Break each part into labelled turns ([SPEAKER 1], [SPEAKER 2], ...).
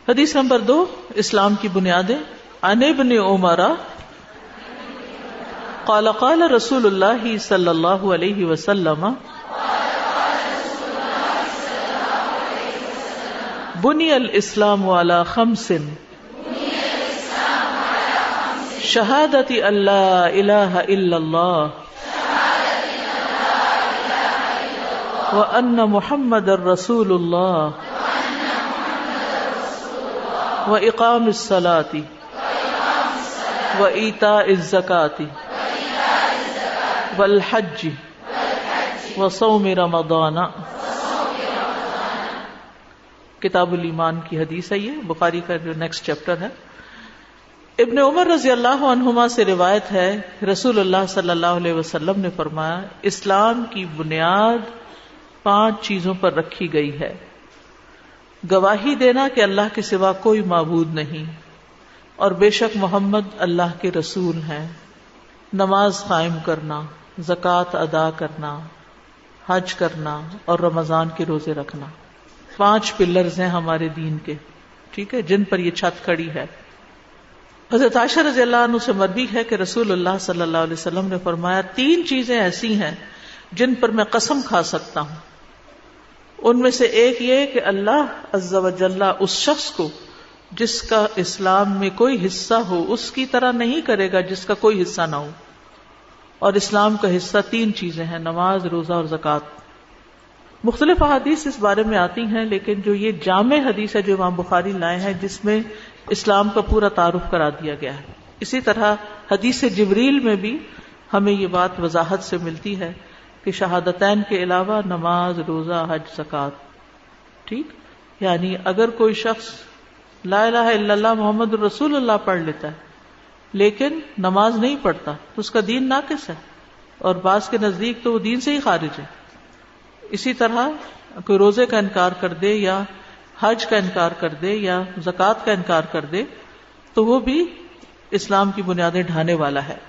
[SPEAKER 1] حدیث نمبر 2، اسلام کی بنیادیں۔ عن ابن عمر قال قال رسول اللہ صلی اللہ علیہ وسلم بنی الاسلام علی خمس شہادت ان لا الہ الا اللہ وان محمد رسول اللہ وإقام الصلاة وإيتاء الزكاة والحج وصوم رمضان۔ کتاب الایمان کی حدیث ہے یہ، بخاری کا جو نیکسٹ چیپٹر ہے۔ ابن عمر رضی اللہ عنہما سے روایت ہے، رسول اللہ صلی اللہ علیہ وسلم نے فرمایا، اسلام کی بنیاد 5 چیزوں پر رکھی گئی ہے۔ گواہی دینا کہ اللہ کے سوا کوئی معبود نہیں اور بے شک محمد اللہ کے رسول ہیں، نماز قائم کرنا، زکوٰۃ ادا کرنا، حج کرنا اور رمضان کے روزے رکھنا۔ 5 پلرز ہیں ہمارے دین کے، ٹھیک ہے، جن پر یہ چھت کھڑی ہے۔ حضرت عائشہ رضی اللہ عنہ سے مروی ہے کہ رسول اللہ صلی اللہ علیہ وسلم نے فرمایا، 3 چیزیں ایسی ہیں جن پر میں قسم کھا سکتا ہوں، ان میں سے ایک یہ کہ اللہ عز و جل اس شخص کو جس کا اسلام میں کوئی حصہ ہو اس کی طرح نہیں کرے گا جس کا کوئی حصہ نہ ہو۔ اور اسلام کا حصہ 3 چیزیں ہیں، نماز، روزہ اور زکوٰۃ۔ مختلف احادیث اس بارے میں آتی ہیں، لیکن جو یہ جامع حدیث ہے جو امام بخاری لائے ہیں، جس میں اسلام کا پورا تعارف کرا دیا گیا ہے۔ اسی طرح حدیث جبریل میں بھی ہمیں یہ بات وضاحت سے ملتی ہے کہ شہادتین کے علاوہ نماز، روزہ، حج، زکوٰۃ، ٹھیک، یعنی اگر کوئی شخص لا الہ الا اللہ محمد الرسول اللہ پڑھ لیتا ہے لیکن نماز نہیں پڑھتا تو اس کا دین ناقص ہے، اور بعض کے نزدیک تو وہ دین سے ہی خارج ہے۔ اسی طرح کوئی روزے کا انکار کر دے یا حج کا انکار کر دے یا زکوٰۃ کا انکار کر دے تو وہ بھی اسلام کی بنیادیں ڈھانے والا ہے۔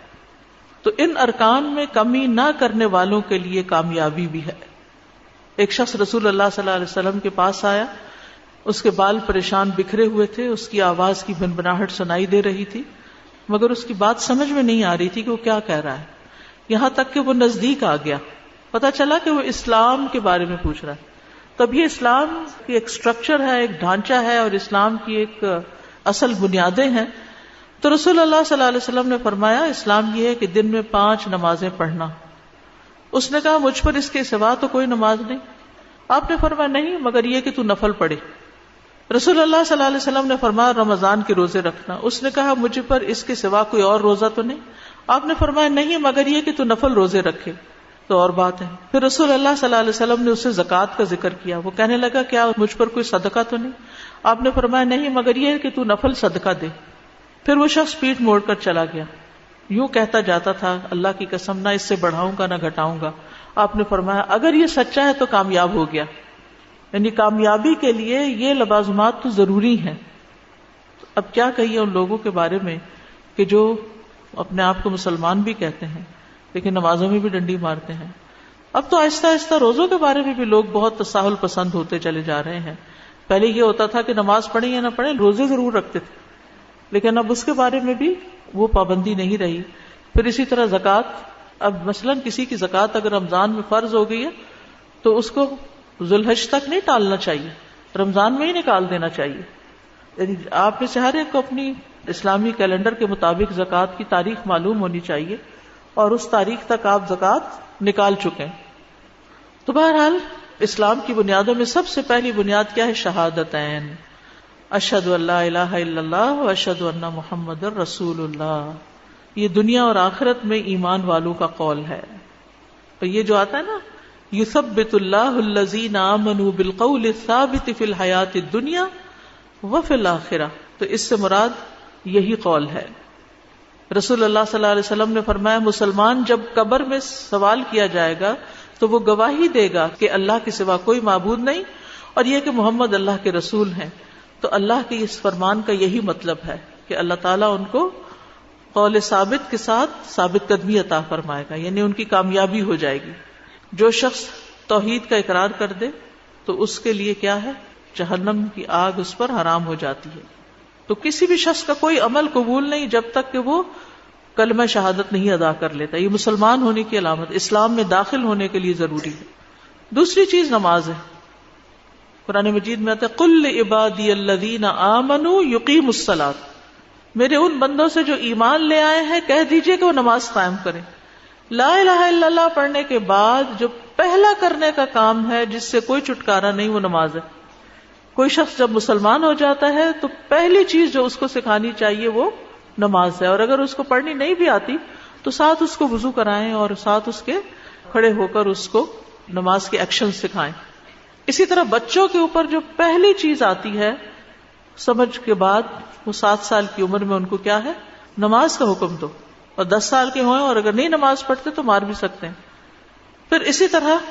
[SPEAKER 1] تو ان ارکان میں کمی نہ کرنے والوں کے لیے کامیابی بھی ہے۔ ایک شخص رسول اللہ صلی اللہ علیہ وسلم کے پاس آیا، اس کے بال پریشان بکھرے ہوئے تھے، اس کی آواز کی بھنبھناہٹ سنائی دے رہی تھی، مگر اس کی بات سمجھ میں نہیں آ رہی تھی کہ وہ کیا کہہ رہا ہے، یہاں تک کہ وہ نزدیک آ گیا، پتا چلا کہ وہ اسلام کے بارے میں پوچھ رہا ہے۔ تب یہ اسلام کی ایک سٹرکچر ہے، ایک ڈھانچہ ہے، اور اسلام کی ایک اصل بنیادیں ہیں۔ تو رسول اللہ صلی اللہ علیہ وسلم نے فرمایا، اسلام یہ ہے کہ دن میں 5 نمازیں پڑھنا۔ اس نے کہا، مجھ پر اس کے سوا تو کوئی نماز نہیں۔ آپ نے فرمایا، نہیں مگر یہ کہ تو نفل پڑھے۔ رسول اللہ صلی اللہ علیہ وسلم نے فرمایا، رمضان کے روزے رکھنا۔ اس نے کہا، مجھ پر اس کے سوا کوئی اور روزہ تو نہیں۔ آپ نے فرمایا، نہیں مگر یہ کہ تو نفل روزے رکھے تو اور بات ہے۔ پھر رسول اللہ صلی اللہ علیہ وسلم نے اسے زکوٰۃ کا ذکر کیا۔ وہ کہنے لگا، کیا مجھ پر کوئی صدقہ تو نہیں؟ آپ نے فرمایا، نہیں مگر یہ کہ تو نفل صدقہ دے۔ پھر وہ شخص پیٹھ موڑ کر چلا گیا، یوں کہتا جاتا تھا، اللہ کی قسم نہ اس سے بڑھاؤں گا نہ گھٹاؤں گا۔ آپ نے فرمایا، اگر یہ سچا ہے تو کامیاب ہو گیا، یعنی کامیابی کے لیے یہ لوازمات تو ضروری ہیں۔ اب کیا کہیے ان لوگوں کے بارے میں کہ جو اپنے آپ کو مسلمان بھی کہتے ہیں لیکن نمازوں میں بھی ڈنڈی مارتے ہیں۔ اب تو آہستہ آہستہ روزوں کے بارے میں بھی لوگ بہت تساہل پسند ہوتے چلے جا رہے ہیں۔ پہلے یہ ہوتا تھا کہ نماز پڑھیں یا نہ پڑھیں روزے ضرور رکھتے تھے، لیکن اب اس کے بارے میں بھی وہ پابندی نہیں رہی۔ پھر اسی طرح زکوٰۃ، اب مثلا کسی کی زکوٰۃ اگر رمضان میں فرض ہو گئی ہے تو اس کو ذوالحج تک نہیں ٹالنا چاہیے، رمضان میں ہی نکال دینا چاہیے۔ یعنی آپ میں سے ہر ایک کو اپنی اسلامی کیلنڈر کے مطابق زکوٰۃ کی تاریخ معلوم ہونی چاہیے اور اس تاریخ تک آپ زکوٰۃ نکال چکے ہیں۔ تو بہرحال اسلام کی بنیادوں میں سب سے پہلی بنیاد کیا ہے؟ شہادتین، اشہد ان لا الہ الا اللہ و اشہد ان محمد رسول اللہ۔ یہ دنیا اور آخرت میں ایمان والوں کا قول ہے۔ اور یہ جو آتا ہے نا، یثبت اللہ الذین آمنوا بالقول الثابت فی الحیاۃ الدنیا وفی الآخرہ، تو اس سے مراد یہی قول ہے۔ رسول اللہ صلی اللہ علیہ وسلم نے فرمایا، مسلمان جب قبر میں سوال کیا جائے گا تو وہ گواہی دے گا کہ اللہ کے سوا کوئی معبود نہیں اور یہ کہ محمد اللہ کے رسول ہیں۔ تو اللہ کے اس فرمان کا یہی مطلب ہے کہ اللہ تعالیٰ ان کو قول ثابت کے ساتھ ثابت قدمی عطا فرمائے گا، یعنی ان کی کامیابی ہو جائے گی۔ جو شخص توحید کا اقرار کر دے تو اس کے لیے کیا ہے؟ جہنم کی آگ اس پر حرام ہو جاتی ہے. تو کسی بھی شخص کا کوئی عمل قبول نہیں جب تک کہ وہ کلمہ شہادت نہیں ادا کر لیتا. یہ مسلمان ہونے کی علامت، اسلام میں داخل ہونے کے لیے ضروری ہے. دوسری چیز نماز ہے. قرآن مجید میں آتا ہے قُلْ لِعِبَادِيَ الَّذِينَ آمَنُوا يُقِيمُوا الصَّلَاةَ، میرے ان بندوں سے جو ایمان لے آئے ہیں کہہ دیجئے کہ وہ نماز قائم کریں. لا الہ الا اللہ پڑھنے کے بعد جو پہلا کرنے کا کام ہے جس سے کوئی چھٹکارا نہیں وہ نماز ہے. کوئی شخص جب مسلمان ہو جاتا ہے تو پہلی چیز جو اس کو سکھانی چاہیے وہ نماز ہے. اور اگر اس کو پڑھنی نہیں بھی آتی تو ساتھ اس کو وضو کرائیں اور ساتھ اس کے کھڑے ہو کر اس کو نماز کے ایکشن سکھائیں. اسی طرح بچوں کے اوپر جو پہلی چیز آتی ہے سمجھ کے بعد، وہ 7 سال کی عمر میں ان کو کیا ہے؟ نماز کا حکم دو. اور 10 سال کے ہوئے اور اگر نہیں نماز پڑھتے تو مار بھی سکتے ہیں. پھر اسی طرح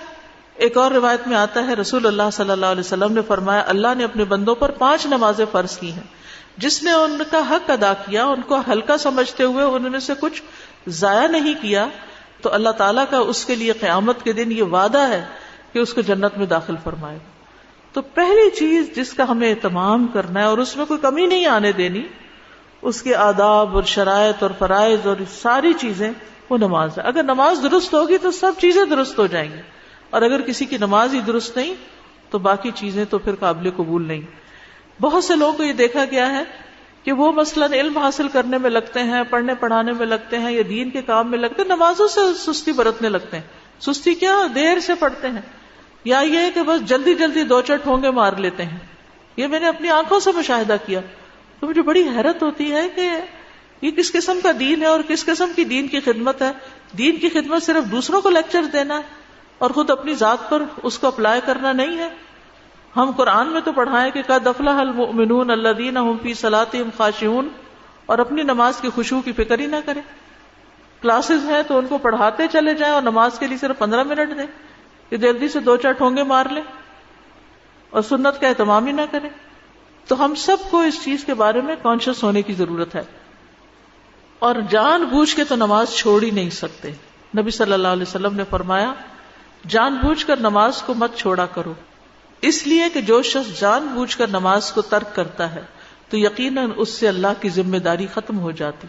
[SPEAKER 1] ایک اور روایت میں آتا ہے رسول اللہ صلی اللہ علیہ وسلم نے فرمایا اللہ نے اپنے بندوں پر 5 نمازیں فرض کی ہیں. جس نے ان کا حق ادا کیا، ان کو ہلکا سمجھتے ہوئے ان میں سے کچھ ضائع نہیں کیا، تو اللہ تعالیٰ کا اس کے لیے قیامت کے دن یہ وعدہ ہے کہ اس کو جنت میں داخل فرمائے گا. تو پہلی چیز جس کا ہمیں اہتمام کرنا ہے اور اس میں کوئی کمی نہیں آنے دینی، اس کے آداب اور شرائط اور فرائض اور ساری چیزیں، وہ نماز ہے. اگر نماز درست ہوگی تو سب چیزیں درست ہو جائیں گی، اور اگر کسی کی نماز ہی درست نہیں تو باقی چیزیں تو پھر قابل قبول نہیں. بہت سے لوگوں کو یہ دیکھا گیا ہے کہ وہ مثلاً علم حاصل کرنے میں لگتے ہیں، پڑھنے پڑھانے میں لگتے ہیں یا دین کے کام میں لگتے ہیں، نمازوں سے سستی برتنے لگتے ہیں. سستی کیا؟ دیر سے پڑھتے ہیں، یا یہ کہ بس جلدی جلدی 2-4 ٹھونگے مار لیتے ہیں. یہ میں نے اپنی آنکھوں سے مشاہدہ کیا تو مجھے بڑی حیرت ہوتی ہے کہ یہ کس قسم کا دین ہے اور کس قسم کی دین کی خدمت ہے. دین کی خدمت صرف دوسروں کو لیکچر دینا ہے اور خود اپنی ذات پر اس کو اپلائی کرنا نہیں ہے. ہم قرآن میں تو پڑھائیں کہ قد افلح المؤمنون الذین هم فی صلاتهم خاشعون، اور اپنی نماز کی خشوع کی فکر ہی نہ کریں. کلاسز ہیں تو ان کو پڑھاتے چلے جائیں اور نماز کے لیے صرف 15 منٹ دیں کہ جلدی سے 2-4 ٹھونگے مار لیں اور سنت کا اہتمام ہی نہ کریں. تو ہم سب کو اس چیز کے بارے میں کانشیس ہونے کی ضرورت ہے، اور جان بوجھ کے تو نماز چھوڑ ہی نہیں سکتے. نبی صلی اللہ علیہ وسلم نے فرمایا جان بوجھ کر نماز کو مت چھوڑا کرو، اس لیے کہ جو شخص جان بوجھ کر نماز کو ترک کرتا ہے تو یقیناً اس سے اللہ کی ذمہ داری ختم ہو جاتی،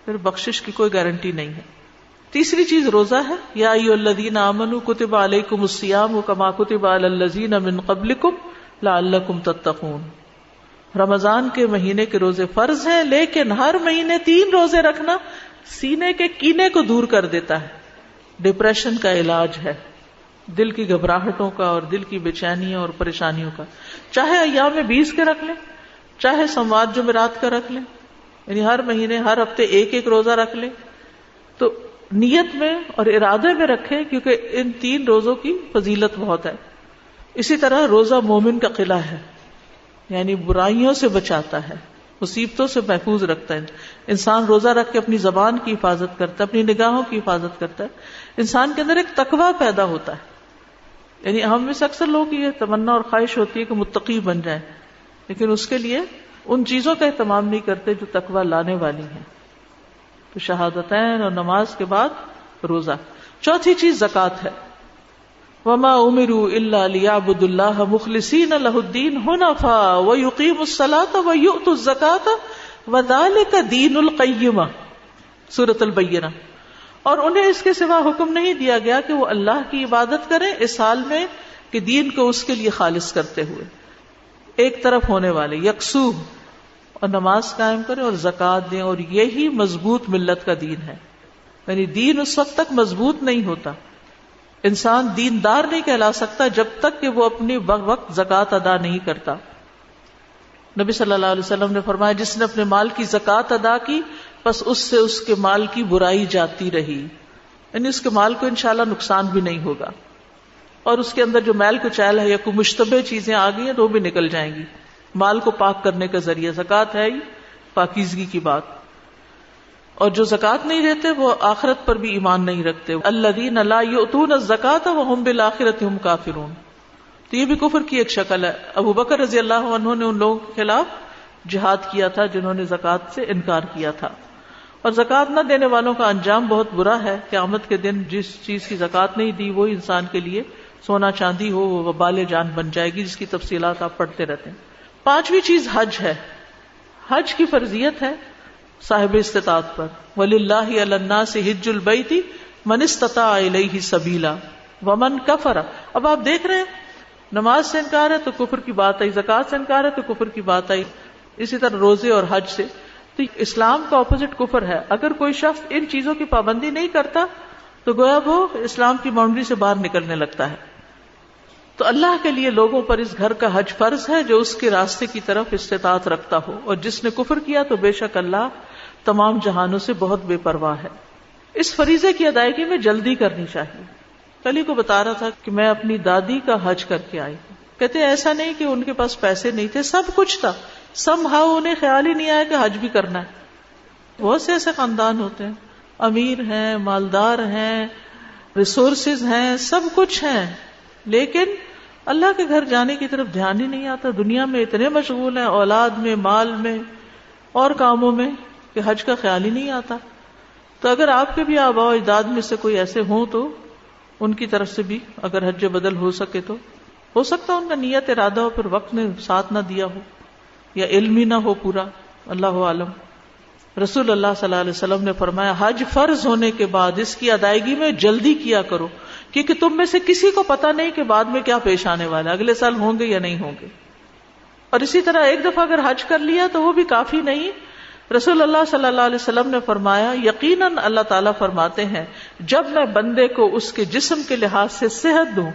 [SPEAKER 1] پھر بخشش کی کوئی گارنٹی نہیں ہے. تیسری چیز روزہ ہے. یا ایھا الذین آمنوا کتب علیکم الصیام کما کتب علی الذین من قبلکم لعلکم تتقون. رمضان کے مہینے کے روزے فرض ہیں، لیکن ہر مہینے 3 روزے رکھنا سینے کے کینے کو دور کر دیتا ہے، ڈپریشن کا علاج ہے، دل کی گھبراہٹوں کا اور دل کی بے چینیوں اور پریشانیوں کا. چاہے ایام 20 کے رکھ لیں، چاہے سوموار جمعرات کا رکھ لیں، یعنی ہر مہینے ہر ہفتے 1 روزہ رکھ لیں. تو نیت میں اور ارادے میں رکھیں، کیونکہ ان 3 روزوں کی فضیلت بہت ہے. اسی طرح روزہ مومن کا قلعہ ہے، یعنی برائیوں سے بچاتا ہے، مصیبتوں سے محفوظ رکھتا ہے. انسان روزہ رکھ کے اپنی زبان کی حفاظت کرتا ہے، اپنی نگاہوں کی حفاظت کرتا ہے. انسان کے اندر ایک تقویٰ پیدا ہوتا ہے. یعنی ہم میں سے اکثر لوگوں کی یہ تمنا اور خواہش ہوتی ہے کہ متقی بن جائیں، لیکن اس کے لیے ان چیزوں کا اہتمام نہیں کرتے جو تقویٰ لانے والی ہیں. تو شہادتین اور نماز کے بعد روزہ. چوتھی چیز زکوٰۃ ہے. وما امروا الا ليعبدوا الله مخلصين له الدين حنفاء ويقيموا الصلاة ويؤتوا الزكاة وذلك دين القيمة، سورۃ البینہ. اور انہیں اس کے سوا حکم نہیں دیا گیا کہ وہ اللہ کی عبادت کریں اس حال میں کہ دین کو اس کے لیے خالص کرتے ہوئے ایک طرف ہونے والے، یکسو، اور نماز قائم کریں اور زکوٰۃ دیں، اور یہی مضبوط ملت کا دین ہے. یعنی دین اس وقت تک مضبوط نہیں ہوتا، انسان دیندار نہیں کہلا سکتا جب تک کہ وہ اپنی وقت زکوٰۃ ادا نہیں کرتا. نبی صلی اللہ علیہ وسلم نے فرمایا جس نے اپنے مال کی زکوٰۃ ادا کی بس اس سے اس کے مال کی برائی جاتی رہی، یعنی اس کے مال کو انشاءاللہ نقصان بھی نہیں ہوگا، اور اس کے اندر جو میل کچیل ہے یا کوئی مشتبہ چیزیں آ گئی ہیں تو وہ بھی نکل جائیں گی. مال کو پاک کرنے کا ذریعہ زکوٰۃ ہے ہی پاکیزگی کی بات. اور جو زکوٰۃ نہیں دیتے وہ آخرت پر بھی ایمان نہیں رکھتے. الذین لا یؤتون الزکاۃ وهم بالآخرۃ هم کافرون. تو یہ بھی کفر کی ایک شکل ہے. ابو بکر رضی اللہ عنہ نے ان لوگوں کے خلاف جہاد کیا تھا جنہوں نے زکوٰۃ سے انکار کیا تھا. اور زکوٰۃ نہ دینے والوں کا انجام بہت برا ہے. قیامت کے دن جس چیز کی زکوٰۃ نہیں دی وہی انسان کے لیے سونا چاندی ہو وہ وبال جان بن جائے گی، جس کی تفصیلات آپ پڑھتے رہتے ہیں۔ پانچویں چیز حج ہے۔ حج کی فرضیت ہے صاحب استطاعت پر، وَلِلَّهِ عَلَى النَّاسِ حِجُّ الْبَيْتِ مَنِ اسْتَطَاعَ إِلَيْهِ سَبِيلًا وَمَنْ كَفَرَ۔ اب آپ دیکھ رہے ہیں نماز سے انکار ہے تو کفر کی بات آئی، زکوٰۃ سے انکار ہے تو کفر کی بات آئی، اسی طرح روزے اور حج سے۔ تو اسلام کا اپوزٹ کفر ہے۔ اگر کوئی شخص ان چیزوں کی پابندی نہیں کرتا تو گویا وہ اسلام کی باؤنڈری سے باہر نکلنے لگتا ہے۔ تو اللہ کے لیے لوگوں پر اس گھر کا حج فرض ہے جو اس کے راستے کی طرف استطاعت رکھتا ہو، اور جس نے کفر کیا تو بے شک اللہ تمام جہانوں سے بہت بے پرواہ ہے۔ اس فریضے کی ادائیگی میں جلدی کرنی چاہیے۔ کل ہی کو بتا رہا تھا کہ میں اپنی دادی کا حج کر کے آئی، کہتے ہیں ایسا نہیں کہ ان کے پاس پیسے نہیں تھے، سب کچھ تھا، سم ہاؤ انہیں خیال ہی نہیں آیا کہ حج بھی کرنا ہے۔ بہت سے ایسے خاندان ہوتے ہیں، امیر ہیں، مالدار ہیں، ریسورسز ہیں، سب کچھ ہیں، لیکن اللہ کے گھر جانے کی طرف دھیان ہی نہیں آتا، دنیا میں اتنے مشغول ہیں، اولاد میں، مال میں اور کاموں میں، کہ حج کا خیال ہی نہیں آتا۔ تو اگر آپ کے بھی آباء و اجداد میں سے کوئی ایسے ہوں تو ان کی طرف سے بھی اگر حج بدل ہو سکے تو ہو سکتا ہے ان کا نیت ارادہ ہو، پھر وقت نے ساتھ نہ دیا ہو یا علم ہی نہ ہو پورا، اللہ عالم۔ رسول اللہ صلی اللہ علیہ وسلم نے فرمایا حج فرض ہونے کے بعد اس کی ادائیگی میں جلدی کیا کرو، کیونکہ تم میں سے کسی کو پتہ نہیں کہ بعد میں کیا پیش آنے والا ہے، اگلے سال ہوں گے یا نہیں ہوں گے۔ اور اسی طرح ایک دفعہ اگر حج کر لیا تو وہ بھی کافی نہیں۔ رسول اللہ صلی اللہ علیہ وسلم نے فرمایا یقیناً اللہ تعالیٰ فرماتے ہیں جب میں بندے کو اس کے جسم کے لحاظ سے صحت دوں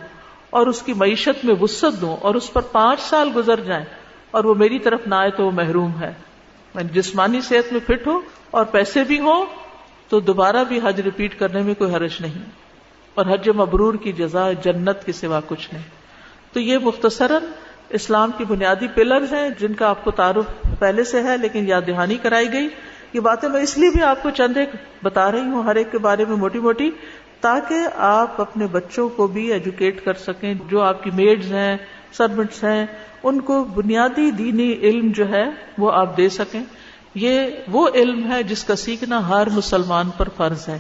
[SPEAKER 1] اور اس کی معیشت میں وسعت دوں اور اس پر 5 سال گزر جائیں اور وہ میری طرف نہ آئے تو وہ محروم ہے۔ جسمانی صحت میں فٹ ہو اور پیسے بھی ہوں تو دوبارہ بھی حج ریپیٹ کرنے میں کوئی حرج نہیں، اور حج مبرور کی جزا جنت کے سوا کچھ نہیں۔ تو یہ مختصراً اسلام کی بنیادی پلرز ہیں جن کا آپ کو تعارف پہلے سے ہے، لیکن یاد دہانی کرائی گئی۔ یہ باتیں میں اس لیے بھی آپ کو چند ایک بتا رہی ہوں، ہر ایک کے بارے میں موٹی موٹی، تاکہ آپ اپنے بچوں کو بھی ایجوکیٹ کر سکیں، جو آپ کی میڈز ہیں، سرونٹس ہیں، ان کو بنیادی دینی علم جو ہے وہ آپ دے سکیں۔ یہ وہ علم ہے جس کا سیکھنا ہر مسلمان پر فرض ہے،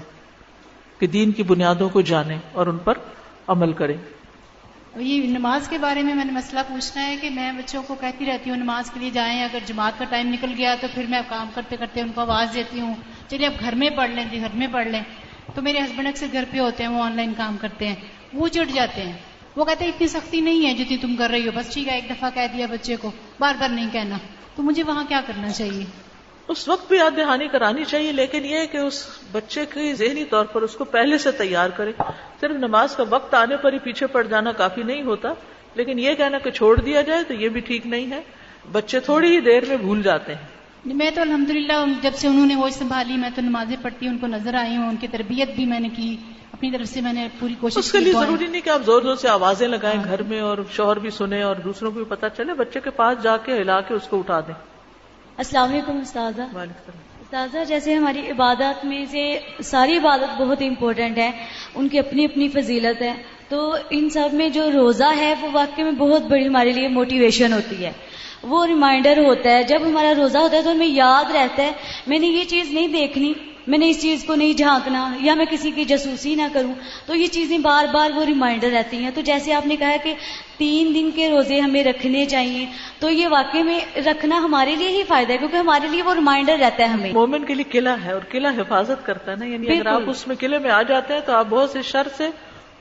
[SPEAKER 1] کہ دین کی بنیادوں کو جانیں اور ان پر عمل کریں۔
[SPEAKER 2] یہ نماز کے بارے میں نے مسئلہ پوچھنا ہے کہ میں بچوں کو کہتی رہتی ہوں نماز کے لیے جائیں، اگر جماعت کا ٹائم نکل گیا تو پھر میں کام کرتے کرتے ان کو آواز دیتی ہوں چلیے اب گھر میں پڑھ لیں، جی گھر میں پڑھ لیں۔ تو میرے ہسبینڈ اکثر گھر پہ ہوتے ہیں، وہ آن لائن کام کرتے ہیں، وہ چڑ جاتے ہیں، وہ کہتے ہیں اتنی سختی نہیں ہے جتنی تم کر رہی ہو، بس ٹھیک ہے ایک دفعہ کہہ دیا بچے کو، بار بار نہیں کہنا۔ تو مجھے وہاں کیا کرنا چاہیے؟
[SPEAKER 1] اس وقت بھی یاد دہانی کرانی چاہیے، لیکن یہ کہ اس بچے کی ذہنی طور پر اس کو پہلے سے تیار کرے۔ صرف نماز کا وقت آنے پر ہی پیچھے پڑ جانا کافی نہیں ہوتا، لیکن یہ کہنا کہ چھوڑ دیا جائے تو یہ بھی ٹھیک نہیں ہے۔ بچے تھوڑی ہی دیر میں بھول جاتے ہیں۔
[SPEAKER 2] میں تو الحمدللہ جب سے انہوں نے ہوش سنبھالی میں تو نمازیں پڑھتی ہوں، ان کو نظر آئی ہوں، ان کی تربیت بھی میں نے کی، اپنی طرف سے میں نے پوری کوشش کی۔
[SPEAKER 1] اس کے لیے ضروری نہیں کہ آپ زور زور سے آوازیں لگائیں گھر میں اور شوہر بھی سنے اور دوسروں کو بھی پتہ چلے، بچے کے پاس جا کے ہلا کے اس کو اٹھا دیں۔
[SPEAKER 3] السلام علیکم استاذہ۔
[SPEAKER 1] وعلیکم السلام۔
[SPEAKER 3] استاذہ جیسے ہماری عبادات میں سے ساری عبادت بہت امپورٹنٹ ہے، ان کی اپنی اپنی فضیلت ہے، تو ان سب میں جو روزہ ہے وہ واقعی میں بہت بڑی ہمارے لیے موٹیویشن ہوتی ہے، وہ ریمائنڈر ہوتا ہے۔ جب ہمارا روزہ ہوتا ہے تو ہمیں یاد رہتا ہے میں نے یہ چیز نہیں دیکھنی، میں نے اس چیز کو نہیں جھانکنا، یا میں کسی کی جاسوسی نہ کروں، تو یہ چیزیں بار بار وہ ریمائنڈر رہتی ہیں۔ تو جیسے آپ نے کہا کہ 3 دن کے روزے ہمیں رکھنے چاہیے، تو یہ واقعی میں رکھنا ہمارے لیے ہی فائدہ ہے، کیونکہ ہمارے لیے وہ ریمائنڈر رہتا ہے ہمیں۔
[SPEAKER 1] مومن کے لیے قلعہ ہے، اور قلعہ حفاظت کرتا ہے نا، یعنی اگر آپ اس میں قلعے میں آ جاتے ہیں تو آپ بہت سے شر سے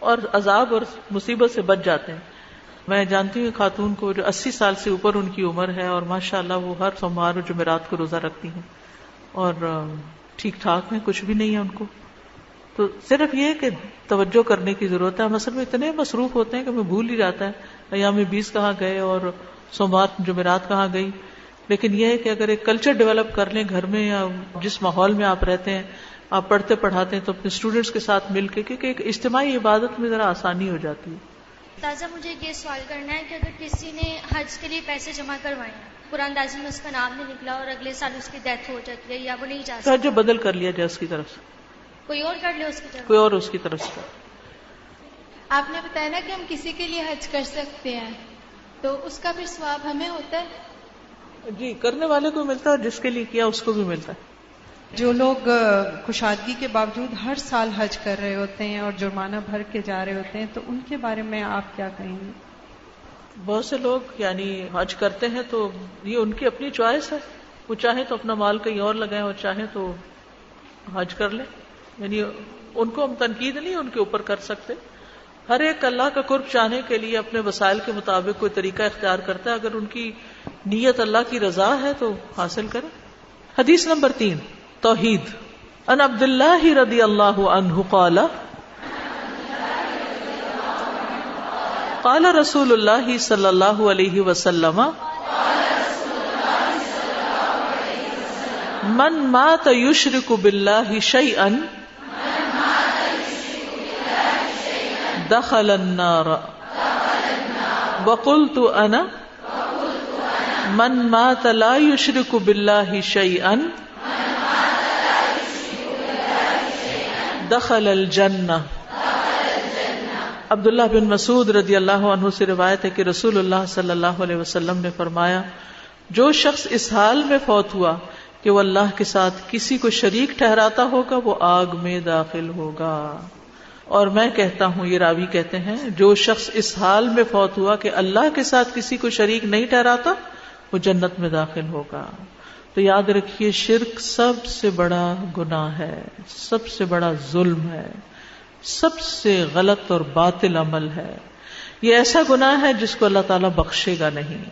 [SPEAKER 1] اور عذاب اور مصیبت سے بچ جاتے ہیں۔ میں جانتی ہوں خاتون کو جو 80 سال سے اوپر ان کی عمر ہے، اور ماشاءاللہ وہ ہر سوموار اور جمعرات کو روزہ رکھتی ہیں اور ٹھیک ٹھاک ہیں، کچھ بھی نہیں ہے ان کو۔ تو صرف یہ کہ توجہ کرنے کی ضرورت ہے۔ مثلا میں اتنے مصروف ہوتے ہیں کہ میں بھول ہی جاتا ہے ایام 20 کہاں گئے اور سوموار جمعرات کہاں گئی، لیکن یہ ہے کہ اگر ایک کلچر ڈیولپ کر لیں گھر میں یا جس ماحول میں آپ رہتے ہیں، آپ پڑھتے پڑھاتے ہیں، تو اپنے اسٹوڈینٹس کے ساتھ مل کے، کیونکہ ایک اجتماعی عبادت میں ذرا آسانی ہو جاتی ہے۔
[SPEAKER 4] تازہ مجھے یہ سوال کرنا ہے کہ اگر کسی نے حج کے لیے پیسے جمع کروائے ہیں، قرآن اندازی میں اس کا نام نہیں نکلا اور اگلے سال اس کی ڈیتھ ہو جاتی ہے یا وہ نہیں جا
[SPEAKER 1] تو
[SPEAKER 4] سکتا،
[SPEAKER 1] جو بدل کر لیا جائے اس کی طرف سے،
[SPEAKER 4] کوئی اور کر لے اس کی طرف،
[SPEAKER 1] کوئی اور اس کی طرف سے۔
[SPEAKER 5] آپ نے بتایا نا کہ ہم کسی کے لیے حج کر سکتے ہیں، تو اس کا پھر ثواب ہمیں ہوتا ہے؟
[SPEAKER 1] جی، کرنے والے کو ملتا ہے اور جس کے لیے کیا اس کو بھی ملتا ہے۔
[SPEAKER 6] جو لوگ کشادگی کے باوجود ہر سال حج کر رہے ہوتے ہیں اور جرمانہ بھر کے جا رہے ہوتے ہیں، تو ان کے بارے میں آپ کیا کہیں گے؟
[SPEAKER 1] بہت سے لوگ یعنی حج کرتے ہیں تو یہ ان کی اپنی چوائس ہے، وہ چاہیں تو اپنا مال کہیں اور لگائیں اور چاہیں تو حج کر لیں، یعنی ان کو ہم تنقید نہیں ان کے اوپر کر سکتے. ہر ایک اللہ کا قرب چاہنے کے لیے اپنے وسائل کے مطابق کوئی طریقہ اختیار کرتا ہے. اگر ان کی نیت اللہ کی رضا ہے تو حاصل کریں. حدیث نمبر 3 توحید. ان عبد اللہ رضی اللہ عنہ قال قال رسول اللہ صلی اللہ علیہ وسلم من مات یشرک باللہ شیئا دخل النار وقلت انا من مات لا یشرک باللہ شیئا دخل الجنہ. عبداللہ بن مسعود رضی اللہ عنہ سے روایت ہے کہ رسول اللہ صلی اللہ علیہ وسلم نے فرمایا، جو شخص اس حال میں فوت ہوا کہ وہ اللہ کے ساتھ کسی کو شریک ٹھہراتا ہوگا وہ آگ میں داخل ہوگا. اور میں کہتا ہوں، یہ راوی کہتے ہیں، جو شخص اس حال میں فوت ہوا کہ اللہ کے ساتھ کسی کو شریک نہیں ٹھہراتا وہ جنت میں داخل ہوگا. تو یاد رکھیے شرک سب سے بڑا گناہ ہے، سب سے بڑا ظلم ہے، سب سے غلط اور باطل عمل ہے. یہ ایسا گناہ ہے جس کو اللہ تعالیٰ بخشے گا نہیں.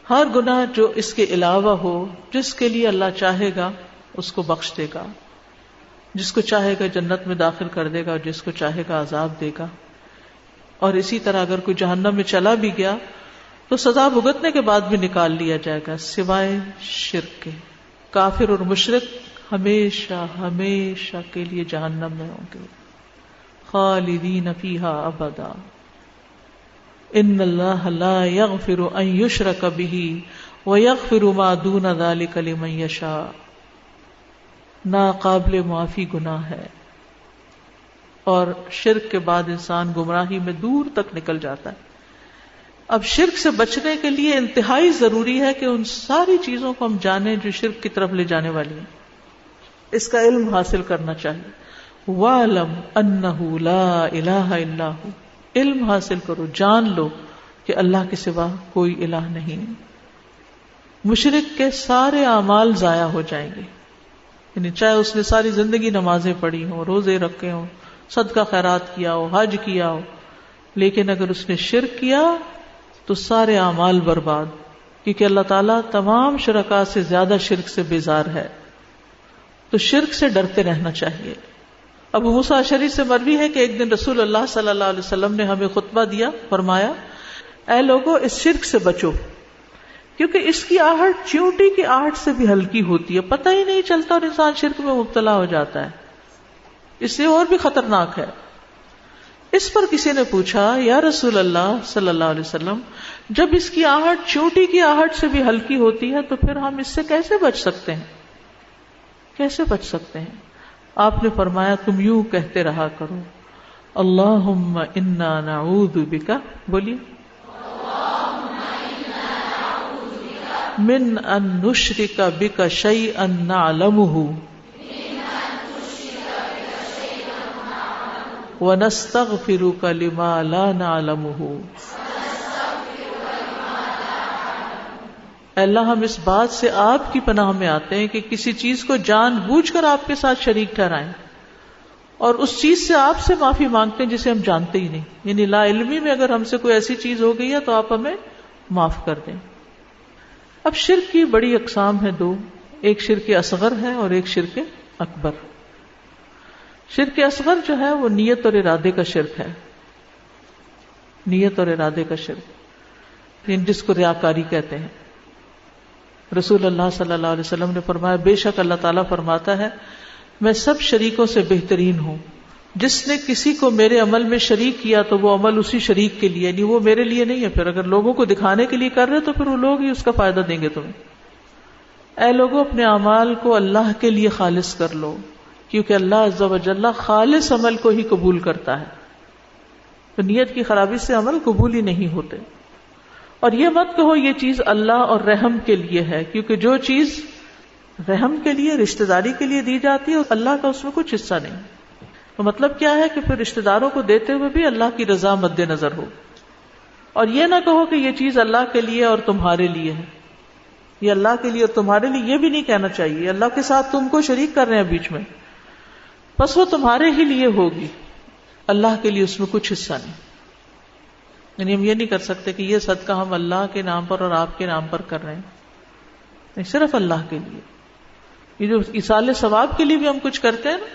[SPEAKER 1] ہر گناہ جو اس کے علاوہ ہو، جس کے لیے اللہ چاہے گا اس کو بخش دے گا، جس کو چاہے گا جنت میں داخل کر دے گا اور جس کو چاہے گا عذاب دے گا. اور اسی طرح اگر کوئی جہنم میں چلا بھی گیا تو سزا بھگتنے کے بعد بھی نکال لیا جائے گا، سوائے شرک کے. کافر اور مشرک ہمیشہ ہمیشہ کے لیے جہنم میں ہوں گے، خالدین فیہا ابدا. ان اللہ لا یغفر ان یشرک بہ ویغفر ما دون ذلک لمن یشاء. ناقابل معافی گناہ ہے اور شرک کے بعد انسان گمراہی میں دور تک نکل جاتا ہے. اب شرک سے بچنے کے لیے انتہائی ضروری ہے کہ ان ساری چیزوں کو ہم جانیں جو شرک کی طرف لے جانے والی ہیں. اس کا علم حاصل کرنا چاہیے. وَاعْلَمْ أَنَّهُ لَا إِلَهَ إِلَّا هُوَ. علم حاصل کرو، جان لو کہ اللہ کے سوا کوئی الہ نہیں. مشرک کے سارے اعمال ضائع ہو جائیں گے، یعنی چاہے اس نے ساری زندگی نمازیں پڑھی ہوں، روزے رکھے ہوں، صدقہ خیرات کیا ہو، حج کیا ہو، لیکن اگر اس نے شرک کیا تو سارے اعمال برباد، کیونکہ اللہ تعالیٰ تمام شرکاء سے زیادہ شرک سے بیزار ہے. تو شرک سے ڈرتے رہنا چاہیے. ابو موسیٰ اشعری سے مروی ہے کہ ایک دن رسول اللہ صلی اللہ علیہ وسلم نے ہمیں خطبہ دیا، فرمایا اے لوگو اس شرک سے بچو، کیونکہ اس کی آہٹ چیونٹی کی آہٹ سے بھی ہلکی ہوتی ہے، پتہ ہی نہیں چلتا اور انسان شرک میں مبتلا ہو جاتا ہے. اس سے اور بھی خطرناک ہے. اس پر کسی نے پوچھا یا رسول اللہ صلی اللہ علیہ وسلم، جب اس کی آہٹ چیونٹی کی آہٹ سے بھی ہلکی ہوتی ہے تو پھر ہم اس سے کیسے بچ سکتے ہیں؟ کیسے بچ سکتے ہیں؟ آپ نے فرمایا تم یوں کہتے رہا کرو، اللہم انا نعوذ بک، بولیے، من ان نشرک بک شیئا نعلمہ وَنَسْتَغْفِرُكَ لِمَا لَا نَعْلَمُهُ. اللہ ہم اس بات سے آپ کی پناہ میں آتے ہیں کہ کسی چیز کو جان بوجھ کر آپ کے ساتھ شریک ٹھہرائیں اور اس چیز سے آپ سے معافی مانگتے ہیں جسے ہم جانتے ہی نہیں. یعنی لا علمی میں اگر ہم سے کوئی ایسی چیز ہو گئی ہے تو آپ ہمیں معاف کر دیں. اب شرک کی بڑی اقسام ہیں دو، ایک شرک اصغر ہے اور ایک شرک اکبر. شرک اصغر جو ہے وہ نیت اور ارادے کا شرک ہے، نیت اور ارادے کا شرک، جس کو ریاکاری کہتے ہیں. رسول اللہ صلی اللہ علیہ وسلم نے فرمایا بے شک اللہ تعالیٰ فرماتا ہے میں سب شریکوں سے بہترین ہوں، جس نے کسی کو میرے عمل میں شریک کیا تو وہ عمل اسی شریک کے لیے، یعنی وہ میرے لیے نہیں ہے. پھر اگر لوگوں کو دکھانے کے لیے کر رہے تو پھر وہ لوگ ہی اس کا فائدہ دیں گے تمہیں. اے لوگوں اپنے اعمال کو اللہ کے لیے خالص کر لو، کیونکہ اللہ عز و جل خالص عمل کو ہی قبول کرتا ہے. تو نیت کی خرابی سے عمل قبول ہی نہیں ہوتے. اور یہ مت کہو یہ چیز اللہ اور رحم کے لیے ہے، کیونکہ جو چیز رحم کے لیے، رشتہ داری کے لیے دی جاتی ہے، اور اللہ کا اس میں کچھ حصہ نہیں. تو مطلب کیا ہے کہ پھر رشتہ داروں کو دیتے ہوئے بھی اللہ کی رضا مد نظر ہو، اور یہ نہ کہو کہ یہ چیز اللہ کے لیے اور تمہارے لیے ہے. یہ اللہ کے لیے اور تمہارے لیے یہ بھی نہیں کہنا چاہیے. اللہ کے ساتھ تم کو شریک کر رہے ہیں بیچ میں، بس وہ تمہارے ہی لیے ہوگی، اللہ کے لیے اس میں کچھ حصہ نہیں. یعنی ہم یہ نہیں کر سکتے کہ یہ صدقہ ہم اللہ کے نام پر اور آپ کے نام پر کر رہے ہیں، نہیں، صرف اللہ کے لیے. یہ جو ایصال ثواب کے لیے بھی ہم کچھ کرتے ہیں نا،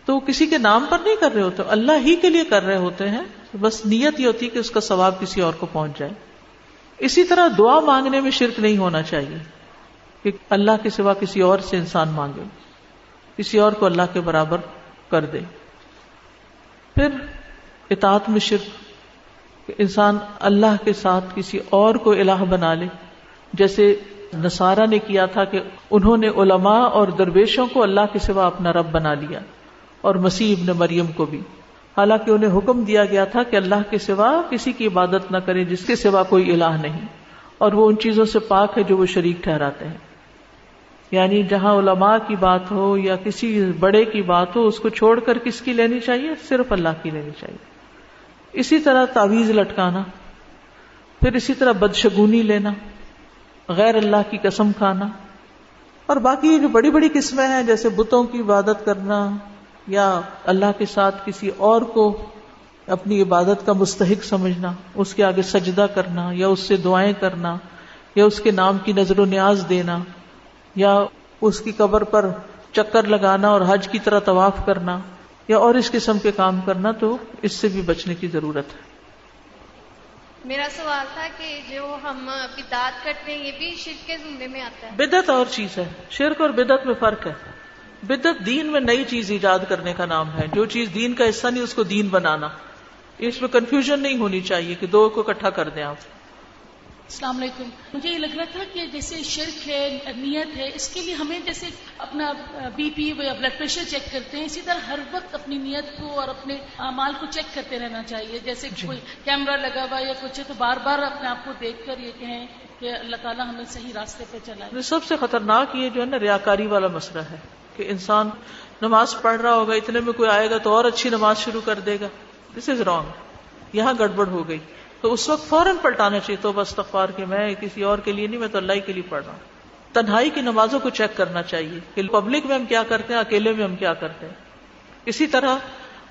[SPEAKER 1] تو وہ کسی کے نام پر نہیں کر رہے ہوتے، اللہ ہی کے لیے کر رہے ہوتے ہیں. بس نیت یہ ہوتی ہے کہ اس کا ثواب کسی اور کو پہنچ جائے. اسی طرح دعا مانگنے میں شرک نہیں ہونا چاہیے کہ اللہ کے سوا کسی اور سے انسان مانگے، کسی اور کو اللہ کے برابر کر دے. پھر اطاعت میں شرک، کہ انسان اللہ کے ساتھ کسی اور کو الہ بنا لے، جیسے نصارہ نے کیا تھا کہ انہوں نے علماء اور درویشوں کو اللہ کے سوا اپنا رب بنا لیا، اور مسیح ابن مریم کو بھی، حالانکہ انہیں حکم دیا گیا تھا کہ اللہ کے سوا کسی کی عبادت نہ کریں جس کے سوا کوئی الہ نہیں، اور وہ ان چیزوں سے پاک ہے جو وہ شریک ٹھہراتے ہیں. یعنی جہاں علماء کی بات ہو یا کسی بڑے کی بات ہو، اس کو چھوڑ کر کس کی لینی چاہیے؟ صرف اللہ کی لینی چاہیے. اسی طرح تعویذ لٹکانا، پھر اسی طرح بدشگونی لینا، غیر اللہ کی قسم کھانا، اور باقی جو بڑی بڑی قسمیں ہیں جیسے بتوں کی عبادت کرنا، یا اللہ کے ساتھ کسی اور کو اپنی عبادت کا مستحق سمجھنا، اس کے آگے سجدہ کرنا، یا اس سے دعائیں کرنا، یا اس کے نام کی نظر و نیاز دینا، یا اس کی قبر پر چکر لگانا اور حج کی طرح طواف کرنا، یا اور اس قسم کے کام کرنا، تو اس سے بھی بچنے کی ضرورت ہے.
[SPEAKER 5] میرا سوال تھا کہ جو ہم بدعت کرتے ہیں یہ بھی شرک کے زمرے میں آتا ہے؟
[SPEAKER 1] بدعت اور چیز ہے، شرک اور بدعت میں فرق ہے. بدعت دین میں نئی چیز ایجاد کرنے کا نام ہے، جو چیز دین کا حصہ نہیں اس کو دین بنانا. اس میں کنفیوژن نہیں ہونی چاہیے کہ دو کو اکٹھا کر دیں آپ.
[SPEAKER 7] السلام علیکم. مجھے یہ لگ رہا تھا کہ جیسے شرک ہے، نیت ہے، اس کے لیے ہمیں جیسے اپنا بی پی یا بلڈ پریشر چیک کرتے ہیں، اسی طرح ہر وقت اپنی نیت کو اور اپنے اعمال کو چیک کرتے رہنا چاہیے. جیسے کوئی کیمرہ لگا ہوا یا کچھ ہے تو بار بار اپنے آپ کو دیکھ کر یہ کہیں کہ اللہ تعالیٰ ہمیں صحیح راستے پہ چلائے.
[SPEAKER 1] سب سے خطرناک یہ جو ہے نا ریاکاری والا مسئلہ ہے کہ انسان نماز پڑھ رہا ہوگا، اتنے میں کوئی آئے گا تو اور اچھی نماز شروع کر دے گا. دس از رانگ، یہاں گڑبڑ ہو گئی. تو اس وقت فوراً پلٹانا چاہیے، توبہ استغفار کہ میں کسی اور کے لیے نہیں، میں تو اللہ کے لیے پڑھ رہا ہوں. تنہائی کی نمازوں کو چیک کرنا چاہیے کہ پبلک میں ہم کیا کرتے ہیں، اکیلے میں ہم کیا کرتے ہیں. اسی طرح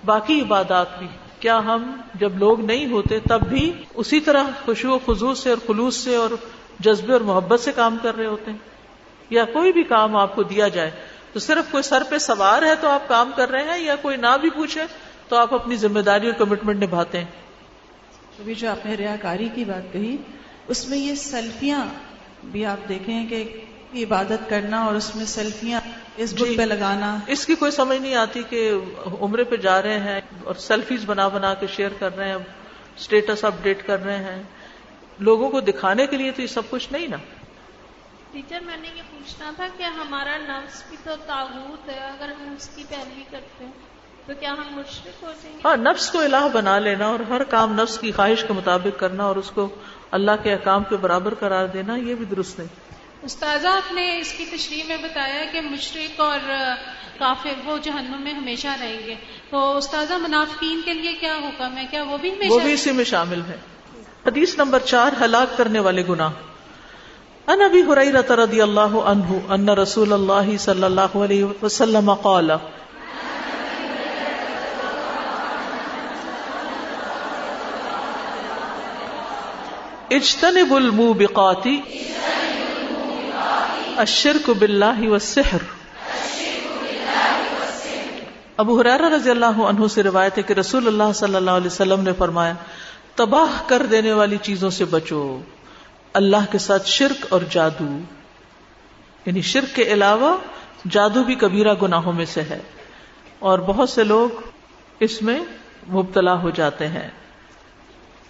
[SPEAKER 1] باقی عبادات بھی، کیا ہم جب لوگ نہیں ہوتے تب بھی اسی طرح خشوع و خضوع سے اور خلوص سے اور جذبے اور محبت سے کام کر رہے ہوتے ہیں؟ یا کوئی بھی کام آپ کو دیا جائے تو صرف کوئی سر پہ سوار ہے تو آپ کام کر رہے ہیں، یا کوئی نہ بھی پوچھے تو آپ اپنی ذمہ داری اور کمٹمنٹ نبھاتے ہیں؟
[SPEAKER 8] ابھی جو آپ نے ریاکاری کی بات کہی، اس میں یہ سیلفیاں بھی آپ دیکھیں کہ عبادت کرنا اور اس میں سیلفیاں فیس بک پہ لگانا،
[SPEAKER 1] اس کی کوئی سمجھ نہیں آتی کہ عمرے پہ جا رہے ہیں اور سیلفیز بنا بنا کے شیئر کر رہے ہیں، اسٹیٹس اپ ڈیٹ کر رہے ہیں لوگوں کو دکھانے کے لیے. تو یہ سب کچھ نہیں نا.
[SPEAKER 5] ٹیچر میں نے یہ پوچھنا تھا کہ ہمارا نفس بھی تو طاغوت ہے، اگر ہم اس کی پیروی کرتے ہیں تو کیا ہم مشرک ہو جائیں گے؟
[SPEAKER 1] ہاں، نفس کو الہ بنا لینا اور ہر کام نفس کی خواہش کے مطابق کرنا اور اس کو اللہ کے احکام کے برابر قرار دینا، یہ بھی درست نہیں.
[SPEAKER 2] استاذہ آپ نے اس کی تشریح میں بتایا کہ مشرک اور کافر وہ جہنم میں ہمیشہ رہیں گے، تو استاذہ منافقین کے لیے کیا حکم ہے؟ کیا وہ بھی ہمیشہ؟
[SPEAKER 1] وہ بھی اسی میں شامل ہے. حدیث نمبر 4، ہلاک کرنے والے گناہ. عن ابی ہریرہ رضی اللہ عنہ ان رسول اللہ صلی اللہ علیہ وسلم قال اجتنبوا الموبقات الشرک باللہ والسحر. ابو ہریرہ رضی اللہ عنہ سے روایت ہے کہ رسول اللہ صلی اللہ علیہ وسلم نے فرمایا، تباہ کر دینے والی چیزوں سے بچو، اللہ کے ساتھ شرک اور جادو. یعنی شرک کے علاوہ جادو بھی کبیرہ گناہوں میں سے ہے، اور بہت سے لوگ اس میں مبتلا ہو جاتے ہیں.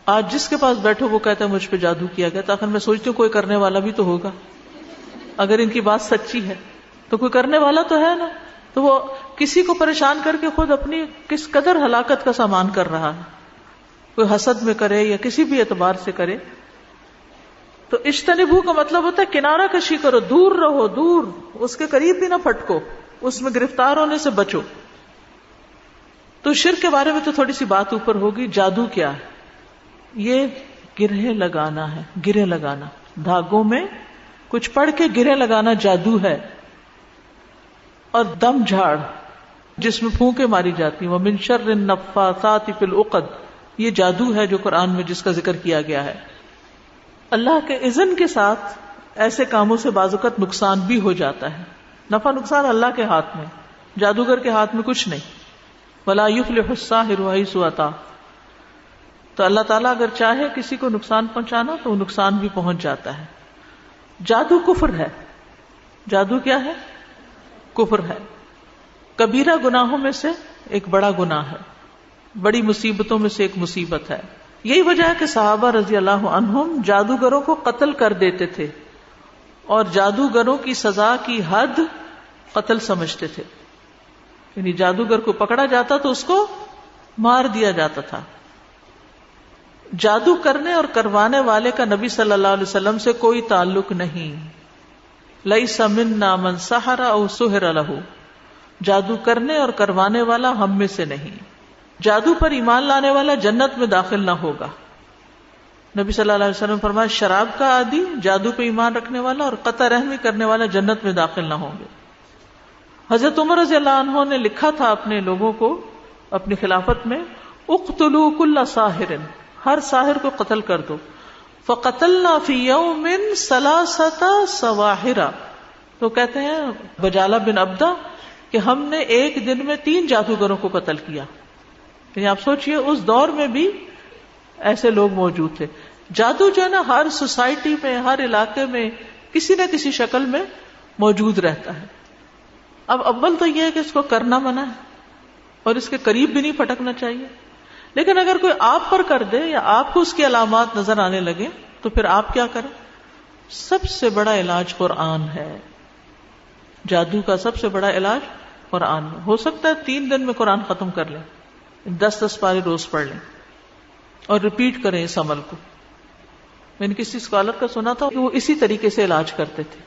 [SPEAKER 1] آج جس کے پاس بیٹھو وہ کہتا ہے مجھ پہ جادو کیا گیا، تاکہ میں سوچتی ہوں کوئی کرنے والا بھی تو ہوگا. اگر ان کی بات سچی ہے تو کوئی کرنے والا تو ہے نا. تو وہ کسی کو پریشان کر کے خود اپنی کس قدر ہلاکت کا سامان کر رہا ہے. کوئی حسد میں کرے یا کسی بھی اعتبار سے کرے. تو اجتنبو کا مطلب ہوتا ہے کنارہ کشی کرو، دور رہو، دور، اس کے قریب بھی نہ پھٹکو، اس میں گرفتار ہونے سے بچو. تو شرک کے بارے میں تو تھوڑی سی بات اوپر ہوگی. جادو کیا ہے؟ یہ گرہیں لگانا ہے، گرے لگانا، دھاگوں میں کچھ پڑھ کے گرے لگانا جادو ہے. اور دم جھاڑ جس میں پھونکے ماری جاتی ہیں، وَمِن شَرِّ النَّفَّاثَاتِ فِي الْعُقَدِ، یہ جادو ہے جو قرآن میں جس کا ذکر کیا گیا ہے. اللہ کے اذن کے ساتھ ایسے کاموں سے بعض اوقات نقصان بھی ہو جاتا ہے. نفع نقصان اللہ کے ہاتھ میں، جادوگر کے ہاتھ میں کچھ نہیں. وَلَا يُفْلِحُ السَّاحِرُ حَيْثُ أَتَىٰ. تو اللہ تعالیٰ اگر چاہے کسی کو نقصان پہنچانا تو وہ نقصان بھی پہنچ جاتا ہے. جادو کفر ہے. جادو کیا ہے؟ کفر ہے. کبیرہ گناہوں میں سے ایک بڑا گناہ ہے، بڑی مصیبتوں میں سے ایک مصیبت ہے. یہی وجہ ہے کہ صحابہ رضی اللہ عنہم جادوگروں کو قتل کر دیتے تھے، اور جادوگروں کی سزا کی حد قتل سمجھتے تھے. یعنی جادوگر کو پکڑا جاتا تو اس کو مار دیا جاتا تھا. جادو کرنے اور کروانے والے کا نبی صلی اللہ علیہ وسلم سے کوئی تعلق نہیں. لیس منا من سحر او سحر لہ، جادو کرنے اور کروانے والا ہم میں سے نہیں. جادو پر ایمان لانے والا جنت میں داخل نہ ہوگا. نبی صلی اللہ علیہ وسلم فرمایا شراب کا عادی، جادو پہ ایمان رکھنے والا اور قطع رحمی کرنے والا جنت میں داخل نہ ہوں گے. حضرت عمر رضی اللہ عنہ نے لکھا تھا اپنے لوگوں کو اپنی خلافت میں، اقتلوا کل ساحر، ہر ساحر کو قتل کر دو. فقتلنا فی یوم ثلاثۃ سواحر. تو کہتے ہیں بجالہ بن عبدہ کہ ہم نے ایک دن میں 3 جادوگروں کو قتل کیا. یعنی آپ سوچئے اس دور میں بھی ایسے لوگ موجود تھے. جادو جو ہے نا ہر سوسائٹی میں، ہر علاقے میں کسی نہ کسی شکل میں موجود رہتا ہے. اب اول تو یہ ہے کہ اس کو کرنا منع ہے اور اس کے قریب بھی نہیں پھٹکنا چاہیے. لیکن اگر کوئی آپ پر کر دے یا آپ کو اس کی علامات نظر آنے لگے تو پھر آپ کیا کریں؟ سب سے بڑا علاج قرآن ہے. جادو کا سب سے بڑا علاج قرآن میں. ہو سکتا ہے 3 دن میں قرآن ختم کر لیں، 10 پارے روز پڑھ لیں اور ریپیٹ کریں اس عمل کو. میں نے کسی اسکالر کا سنا تھا کہ وہ اسی طریقے سے علاج کرتے تھے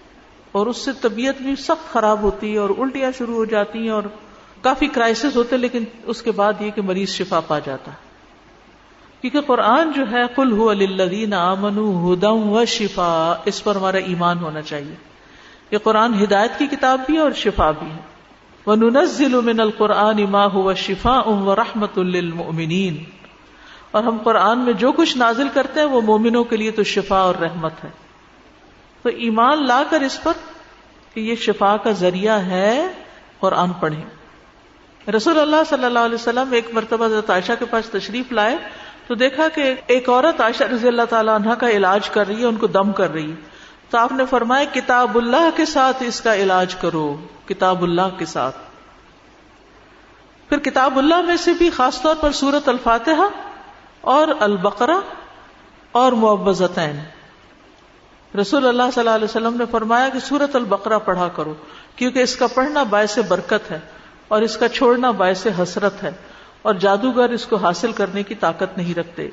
[SPEAKER 1] اور اس سے طبیعت بھی سخت خراب ہوتی ہے اور الٹیاں شروع ہو جاتی ہیں اور کافی کرائسس ہوتے، لیکن اس کے بعد یہ کہ مریض شفا پا جاتا. کیونکہ قرآن جو ہے قل ھو للذین آمنوا ھدی وشفاء، اس پر ہمارا ایمان ہونا چاہیے. یہ قرآن ہدایت کی کتاب بھی ہے اور شفا بھی ہے. وَنُنَزِّلُ مِنَ الْقُرْآنِ مَا هُوَ شِفَاءٌ وَرَحْمَةٌ لِّلْمُؤْمِنِينَ. اور ہم قرآن میں جو کچھ نازل کرتے ہیں وہ مومنوں کے لیے تو شفا اور رحمت ہے. تو ایمان لا کر اس پر کہ یہ شفا کا ذریعہ ہے قرآن پڑھیں. رسول اللہ صلی اللہ علیہ وسلم ایک مرتبہ حضرت عائشہ کے پاس تشریف لائے تو دیکھا کہ ایک عورت عائشہ رضی اللہ تعالی عنہا کا علاج کر رہی ہے، ان کو دم کر رہی ہے. تو آپ نے فرمایا کتاب اللہ کے ساتھ اس کا علاج کرو، کتاب اللہ کے ساتھ. پھر کتاب اللہ میں سے بھی خاص طور پر سورۃ الفاتحہ اور البقرہ اور معوذتین. رسول اللہ صلی اللہ علیہ وسلم نے فرمایا کہ سورۃ البقرہ پڑھا کرو کیونکہ اس کا پڑھنا باعث برکت ہے اور اس کا چھوڑنا باعث حسرت ہے، اور جادوگر اس کو حاصل کرنے کی طاقت نہیں رکھتے.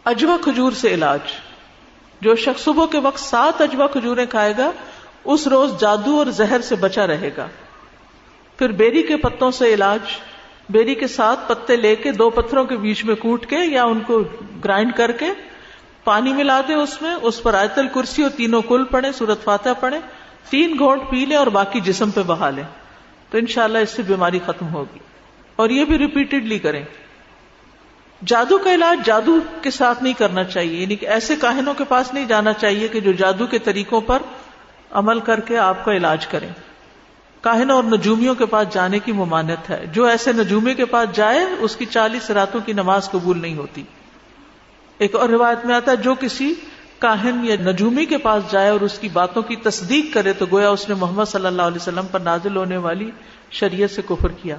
[SPEAKER 1] اجوا کھجور سے علاج. جو شخص صبح کے وقت 7 اجوا کھجوریں کھائے گا اس روز جادو اور زہر سے بچا رہے گا. پھر بیری کے پتوں سے علاج. بیری کے 7 پتے لے کے 2 پتھروں کے بیچ میں کوٹ کے یا ان کو گرائنڈ کر کے پانی ملا دیں اس میں، اس پر آیت الکرسی اور 3 کل پڑھیں، سورۃ فاتحہ پڑھیں، 3 گھونٹ پی لیں اور باقی جسم پہ بہا لیں تو انشاءاللہ اس سے بیماری ختم ہوگی. اور یہ بھی ریپیٹڈلی کریں. جادو کا علاج جادو کے ساتھ نہیں کرنا چاہیے، یعنی کہ ایسے کاہنوں کے پاس نہیں جانا چاہیے کہ جو جادو کے طریقوں پر عمل کر کے آپ کا علاج کریں. کاہنوں اور نجومیوں کے پاس جانے کی ممانعت ہے. جو ایسے نجومی کے پاس جائے اس کی 40 راتوں کی نماز قبول نہیں ہوتی. ایک اور روایت میں آتا ہے جو کسی کاہن یا نجومی کے پاس جائے اور اس کی باتوں کی تصدیق کرے تو گویا اس نے محمد صلی اللہ علیہ وسلم پر نازل ہونے والی شریعت سے کفر کیا.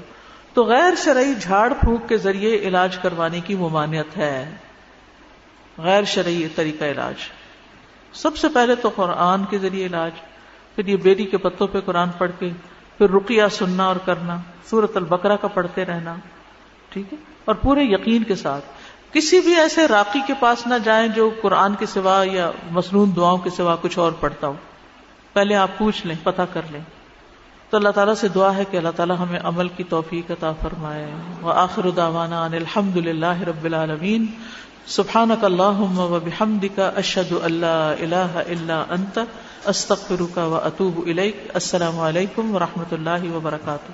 [SPEAKER 1] تو غیر شرعی جھاڑ پھونک کے ذریعے علاج کروانے کی ممانعت ہے. غیر شرعی طریقہ علاج سب سے پہلے تو قرآن کے ذریعے علاج، پھر یہ بیری کے پتوں پہ قرآن پڑھ کے، پھر رقیہ سننا اور کرنا، سورۃ البقرہ کا پڑھتے رہنا، ٹھیک ہے، اور پورے یقین کے ساتھ. کسی بھی ایسے راقی کے پاس نہ جائیں جو قرآن کے سوا یا مسنون دعاؤں کے سوا کچھ اور پڑھتا ہو. پہلے آپ پوچھ لیں، پتہ کر لیں. تو اللہ تعالیٰ سے دعا ہے کہ اللہ تعالیٰ ہمیں عمل کی توفیق عطا فرمائے. وآخر دعوانا ان الحمد للہ رب العالمین. سبحانک اللہم وبحمدک اشہد ان لا الہ الا انت استغفرک واتوب الیک. السلام علیکم ورحمۃ اللہ وبرکاتہ.